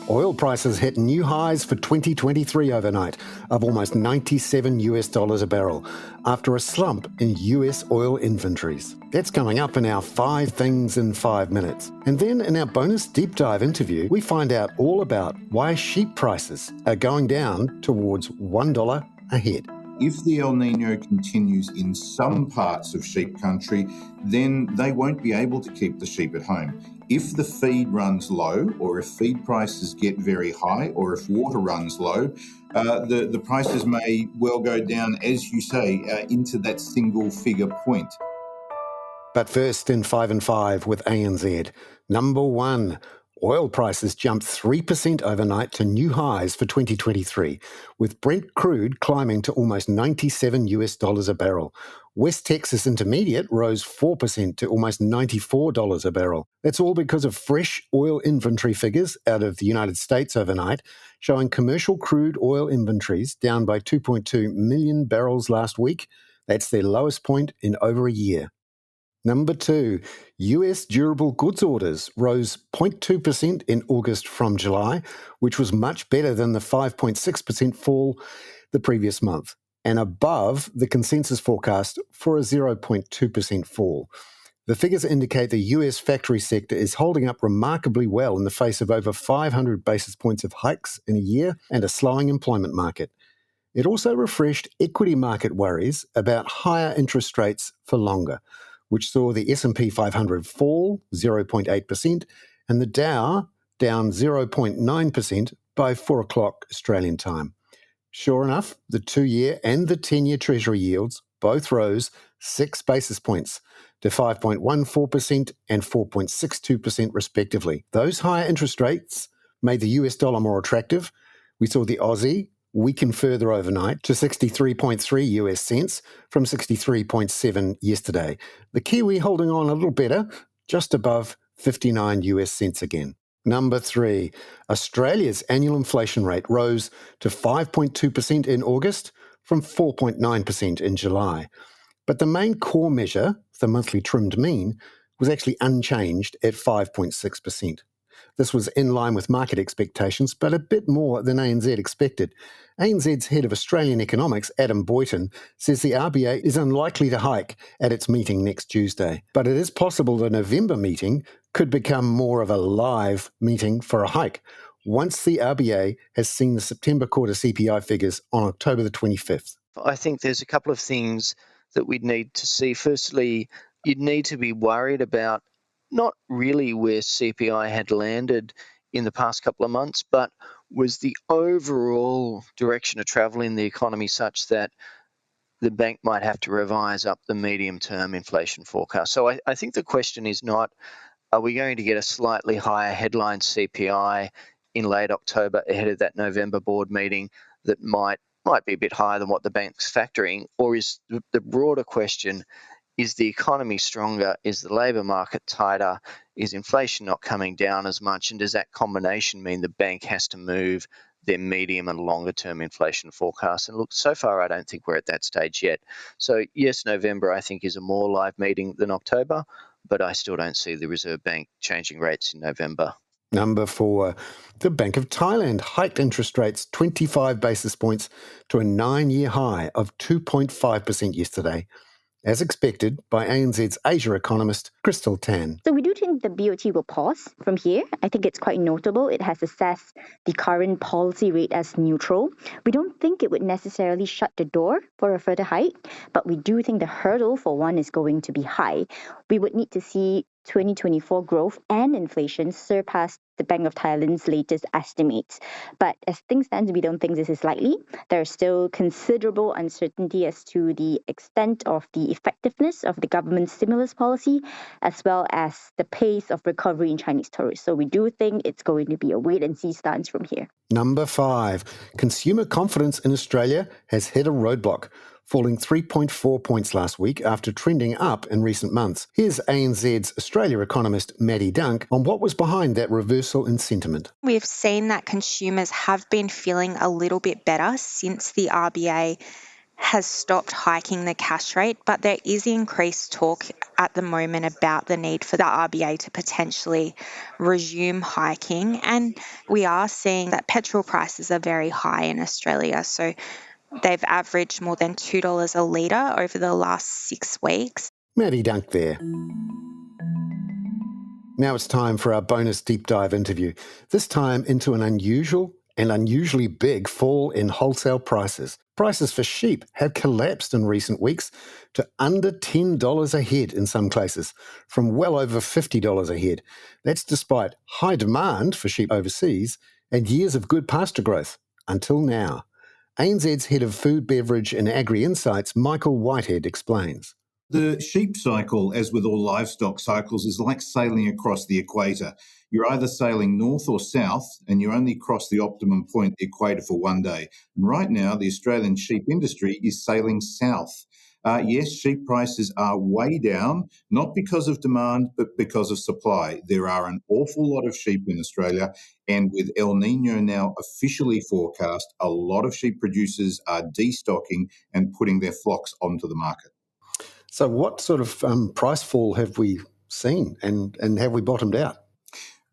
Oil prices hit new highs for 2023 overnight of almost $97 a barrel after a slump in US oil inventories. That's coming up in our 5 Things in 5 Minutes. And then in our bonus deep dive interview, we find out all about why sheep prices are going down towards $1 a head. If the El Nino continues in some parts of sheep country, then they won't be able to keep the sheep at home. If the feed runs low, or if feed prices get very high, or if water runs low, the prices may well go down, as you say, into that single figure point. But first in 5 and 5 with ANZ. Number 1. Oil prices jumped 3% overnight to new highs for 2023, with Brent crude climbing to almost $97 a barrel. West Texas Intermediate rose 4% to almost $94 a barrel. That's all because of fresh oil inventory figures out of the United States overnight, showing commercial crude oil inventories down by 2.2 million barrels last week. That's their lowest point in over a year. Number 2, US durable goods orders rose 0.2% in August from July, which was much better than the 5.6% fall the previous month, and above the consensus forecast for a 0.2% fall. The figures indicate the US factory sector is holding up remarkably well in the face of over 500 basis points of hikes in a year and a slowing employment market. It also refreshed equity market worries about higher interest rates for longer, which saw the S&P 500 fall 0.8% and the Dow down 0.9% by 4 o'clock Australian time. Sure enough, the 2-year and the 10-year Treasury yields both rose 6 basis points to 5.14% and 4.62% respectively. Those higher interest rates made the US dollar more attractive. We saw the Aussie weaken further overnight to 63.3 US cents from 63.7 yesterday. The Kiwi holding on a little better, just above 59 US cents again. Number 3, Australia's annual inflation rate rose to 5.2% in August from 4.9% in July. But the main core measure, the monthly trimmed mean, was actually unchanged at 5.6%. This was in line with market expectations, but a bit more than ANZ expected. ANZ's head of Australian economics, Adam Boyton, says the RBA is unlikely to hike at its meeting next Tuesday. But it is possible the November meeting could become more of a live meeting for a hike once the RBA has seen the September quarter CPI figures on October the 25th. I think there's a couple of things that we'd need to see. Firstly, you'd need to be worried about not really where CPI had landed in the past couple of months, but was the overall direction of travel in the economy such that the bank might have to revise up the medium-term inflation forecast. So I think the question is not, are we going to get a slightly higher headline CPI in late October ahead of that November board meeting that might be a bit higher than what the bank's factoring, or is the broader question, is the economy stronger? Is the labour market tighter? Is inflation not coming down as much? And does that combination mean the bank has to move their medium and longer term inflation forecast? And look, so far, I don't think we're at that stage yet. So yes, November, I think, is a more live meeting than October, but I still don't see the Reserve Bank changing rates in November. Number 4, the Bank of Thailand hiked interest rates 25 basis points to a 9-year high of 2.5% yesterday, as expected by ANZ's Asia economist, Crystal Tan. So we do think the BOT will pause from here. I think it's quite notable. It has assessed the current policy rate as neutral. We don't think it would necessarily shut the door for a further hike, but we do think the hurdle for one is going to be high. We would need to see 2024 growth and inflation surpass the Bank of Thailand's latest estimates. But as things stand, we don't think this is likely. There's still considerable uncertainty as to the extent of the effectiveness of the government's stimulus policy, as well as the pace of recovery in Chinese tourists. So we do think it's going to be a wait-and-see stance from here. Number 5, consumer confidence in Australia has hit a roadblock, falling 3.4 points last week after trending up in recent months. Here's ANZ's Australia economist Maddie Dunk on what was behind that reversal in sentiment. We've seen that consumers have been feeling a little bit better since the RBA has stopped hiking the cash rate, but there is increased talk at the moment about the need for the RBA to potentially resume hiking. And we are seeing that petrol prices are very high in Australia. So they've averaged more than $2 a litre over the last 6 weeks. Maddie Dunk there. Now it's time for our bonus deep dive interview, this time into an unusual and unusually big fall in wholesale prices. Prices for sheep have collapsed in recent weeks to under $10 a head in some places, from well over $50 a head. That's despite high demand for sheep overseas and years of good pasture growth, until now. ANZ's head of food, beverage and Agri-Insights, Michael Whitehead, explains. The sheep cycle, as with all livestock cycles, is like sailing across the equator. You're either sailing north or south, and you only cross the optimum point, the equator, for one day. And right now, the Australian sheep industry is sailing south. Yes, sheep prices are way down, not because of demand, but because of supply. There are an awful lot of sheep in Australia, and with El Nino now officially forecast, a lot of sheep producers are destocking and putting their flocks onto the market. So what sort of price fall have we seen, and have we bottomed out?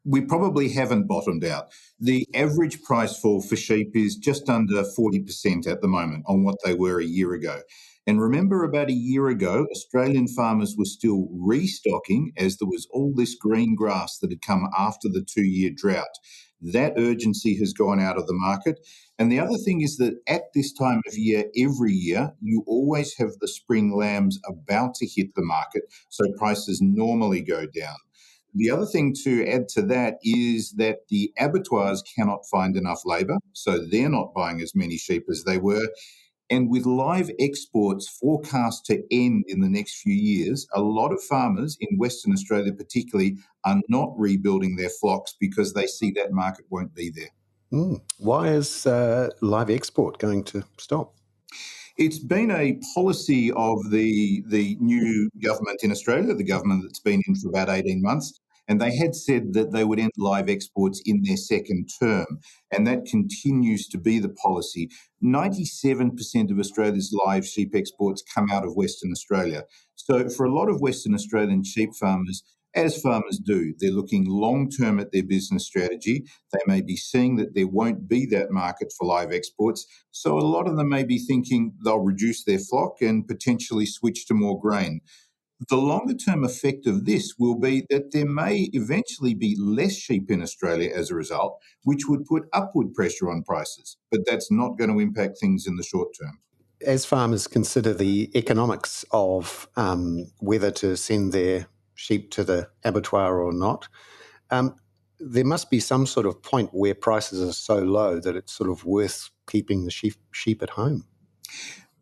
We probably haven't bottomed out. The average price fall for sheep is just under 40% at the moment on what they were a year ago. And remember, about a year ago, Australian farmers were still restocking as there was all this green grass that had come after the 2-year drought. That urgency has gone out of the market. And the other thing is that at this time of year, every year, you always have the spring lambs about to hit the market, so prices normally go down. The other thing to add to that is that the abattoirs cannot find enough labour, so they're not buying as many sheep as they were. And with live exports forecast to end in the next few years, a lot of farmers in Western Australia particularly are not rebuilding their flocks because they see that market won't be there. Why is live export going to stop? It's been a policy of the new government in Australia, the government that's been in for about 18 months, and they had said that they would end live exports in their second term, and that continues to be the policy. 97% of Australia's live sheep exports come out of Western Australia. So for a lot of Western Australian sheep farmers, as farmers do, they're looking long-term at their business strategy. They may be seeing that there won't be that market for live exports. So a lot of them may be thinking they'll reduce their flock and potentially switch to more grain. The longer-term effect of this will be that there may eventually be less sheep in Australia as a result, which would put upward pressure on prices. But that's not going to impact things in the short term. As farmers consider the economics of whether to send their sheep to the abattoir or not, there must be some sort of point where prices are so low that it's sort of worth keeping the sheep at home.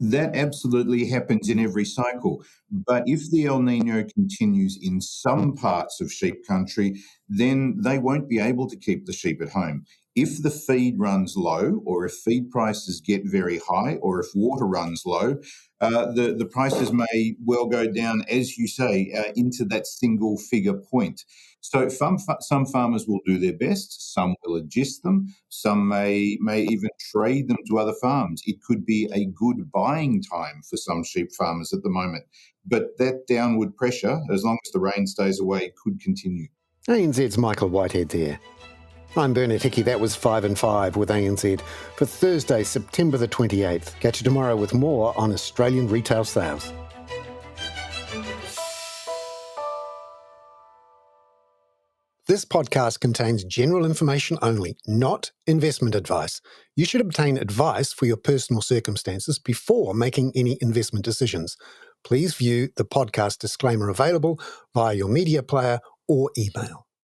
That absolutely happens in every cycle. But if the El Nino continues in some parts of sheep country, then they won't be able to keep the sheep at home. If the feed runs low, or if feed prices get very high, or if water runs low, the prices may well go down, as you say, into that single figure point. So some farmers will do their best, some will adjust them, some may even trade them to other farms. It could be a good buying time for some sheep farmers at the moment. But that downward pressure, as long as the rain stays away, could continue. ANZ's Michael Whitehead there. I'm Bernard Hickey. That was 5 and 5 with ANZ for Thursday, September the 28th. Catch you tomorrow with more on Australian retail sales. This podcast contains general information only, not investment advice. You should obtain advice for your personal circumstances before making any investment decisions. Please view the podcast disclaimer available via your media player or email.